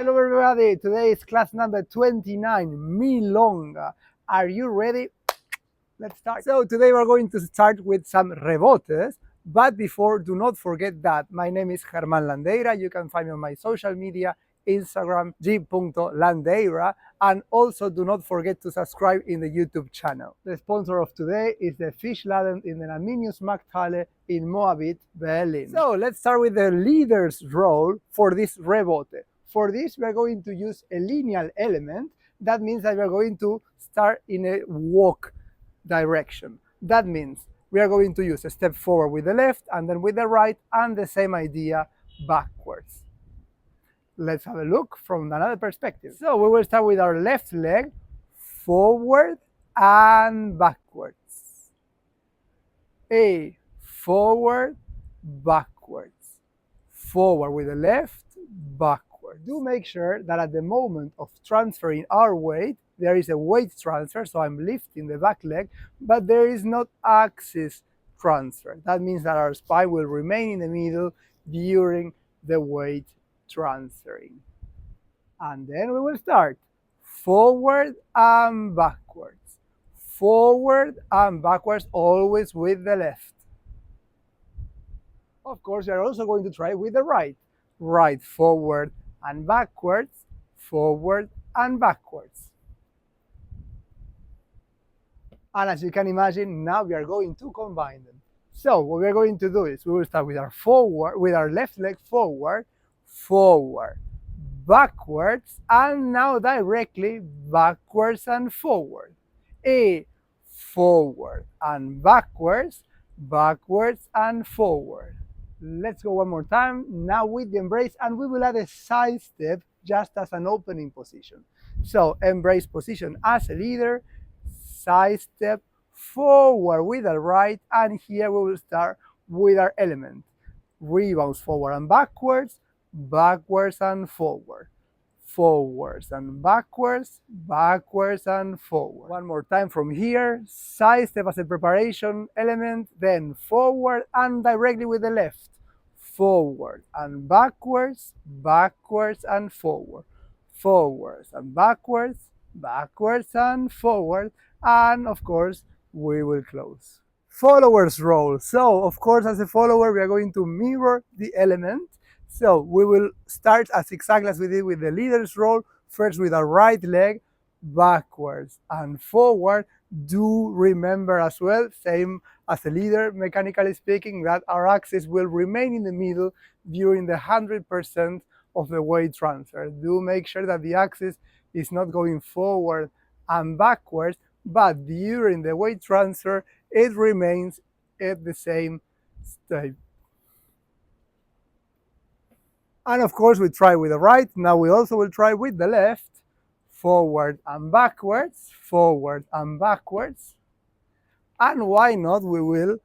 Hello everybody, today is class number 29, Milonga. Are you ready? Let's start. So today we're going to start with some rebotes, but before, do not forget that my name is Germán Landeira. You can find me on my social media, Instagram, g.landeira, and also do not forget to subscribe in the YouTube channel. The sponsor of today is the Fischladen in the Markthalle in Moabit, Berlin. So let's start with the leader's role for this rebote. For this, we are going to use a linear element. That means that we are going to start in a walk direction. That means we are going to use a step forward with the left and then with the right, and the same idea backwards. Let's have a look from another perspective. So we will start with our left leg, forward and backwards. A, forward, backwards. Forward with the left, backwards. Do make sure that at the moment of transferring our weight, there is a weight transfer, so I'm lifting the back leg, but there is not axis transfer. That means that our spine will remain in the middle during the weight transferring. And then we will start forward and backwards. Forward and backwards, always with the left. Of course, we are also going to try with the right. Right, forward and backwards, forward and backwards. And as you can imagine, now we are going to combine them. So what we are going to do is we will start with our left leg forward, forward, backwards, and now directly backwards and forward. A, forward and backwards, backwards and forward. Let's go one more time, now with the embrace, and we will add a side step just as an opening position. So embrace position as a leader, side step, forward with the right, and here we will start with our element. Rebounds forward and backwards, backwards and forward. Forwards and backwards, backwards and forward. One more time from here, side step as a preparation element, then forward and directly with the left. Forward and backwards, backwards and forward. Forwards and backwards, backwards and forward. And of course, we will close. Followers role. So of course, as a follower, we are going to mirror the element. So we will start as exactly as we did with the leader's role, first with our right leg, backwards and forward. Do remember as well, same as a leader, mechanically speaking, that our axis will remain in the middle during the 100% of the weight transfer. Do make sure that the axis is not going forward and backwards, but during the weight transfer, it remains at the same state. And of course, we try with the right. Now we also will try with the left. Forward and backwards, forward and backwards. And why not, we will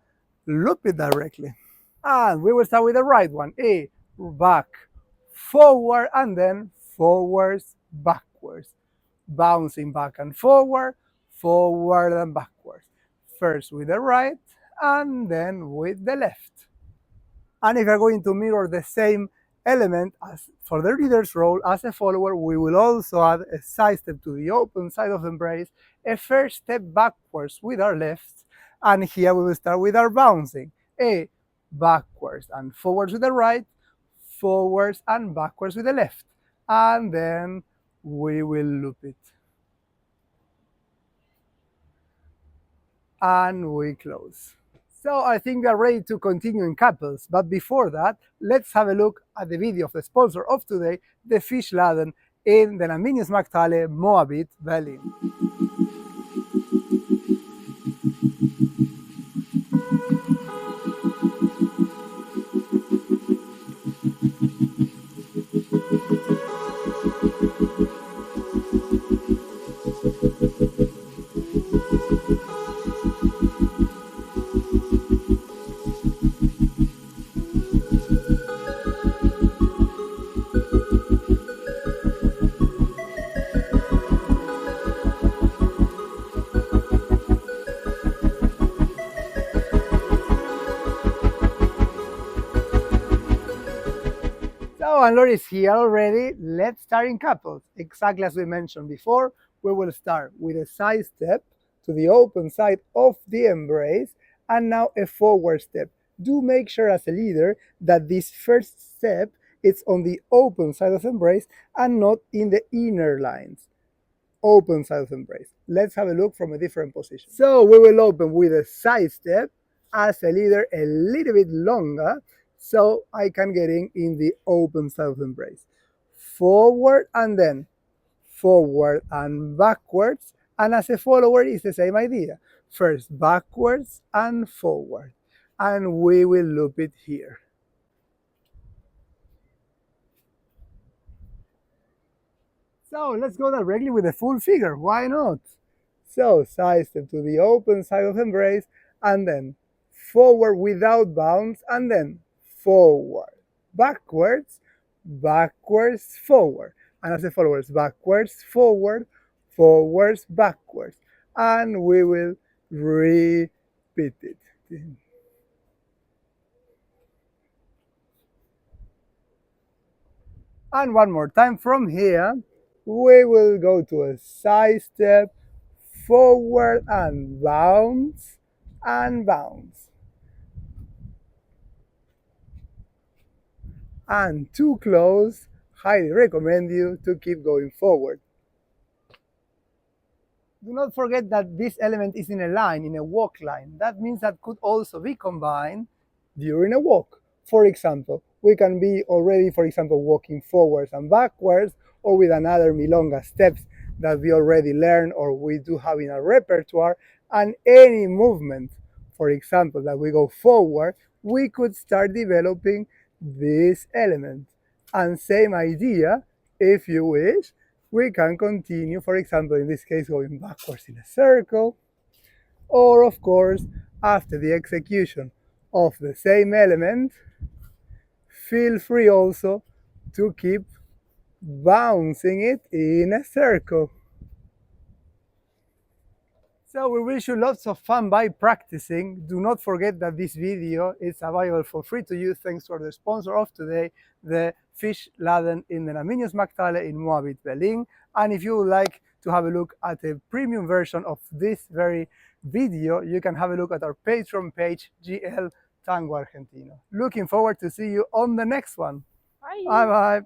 loop it directly. And we will start with the right one. A, back, forward, and then forwards, backwards. Bouncing back and forward, forward and backwards. First with the right, and then with the left. And if you're going to mirror the same element as for the leader's role, as a follower, we will also add a side step to the open side of the embrace, a first step backwards with our left, and here we will start with our bouncing. A, backwards and forwards with the right, forwards and backwards with the left, and then we will loop it. And we close. So I think we are ready to continue in couples, but before that, let's have a look at the video of the sponsor of today, the Fischladen in the Markthalle, Moabit, Berlin. So, and Lori is here already. Let's start in couples. Exactly as we mentioned before, we will start with a side step to the open side of the embrace, and now a forward step. Do make sure as a leader that this first step is on the open side of the embrace and not in the inner lines. Open side of embrace. Let's have a look from a different position. So we will open with a side step as a leader a little bit longer so I can get in the open side of embrace. Forward and then forward and backwards. And as a follower, it's the same idea. First backwards and forward. And we will loop it here. So let's go directly with the full figure. Why not? So side step to the open side of embrace and then forward without bounce and then forward, backwards, backwards, forward. And as the followers, backwards, forward, forwards, backwards. And we will repeat it. And one more time from here, we will go to a side step, forward and bounce, and bounce. And too close, highly recommend you to keep going forward. Do not forget that this element is in a line, in a walk line. That means that could also be combined during a walk. For example, we can be already, for example, walking forwards and backwards, or with another Milonga steps that we already learned or we do have in our repertoire, and any movement, for example, that we go forward, we could start developing this element. And same idea, if you wish, we can continue, for example, in this case, going backwards in a circle, or of course, after the execution of the same element, feel free also to keep bouncing it in a circle. So we wish you lots of fun by practicing. Do not forget that this video is available for free to use thanks to the sponsor of today, the Fish Laden in the Naminius Mactale in Moabit Berlin. And if you would like to have a look at a premium version of this very video, you can have a look at our Patreon page, GL Tango Argentino. Looking forward to see you on the next one. Bye bye.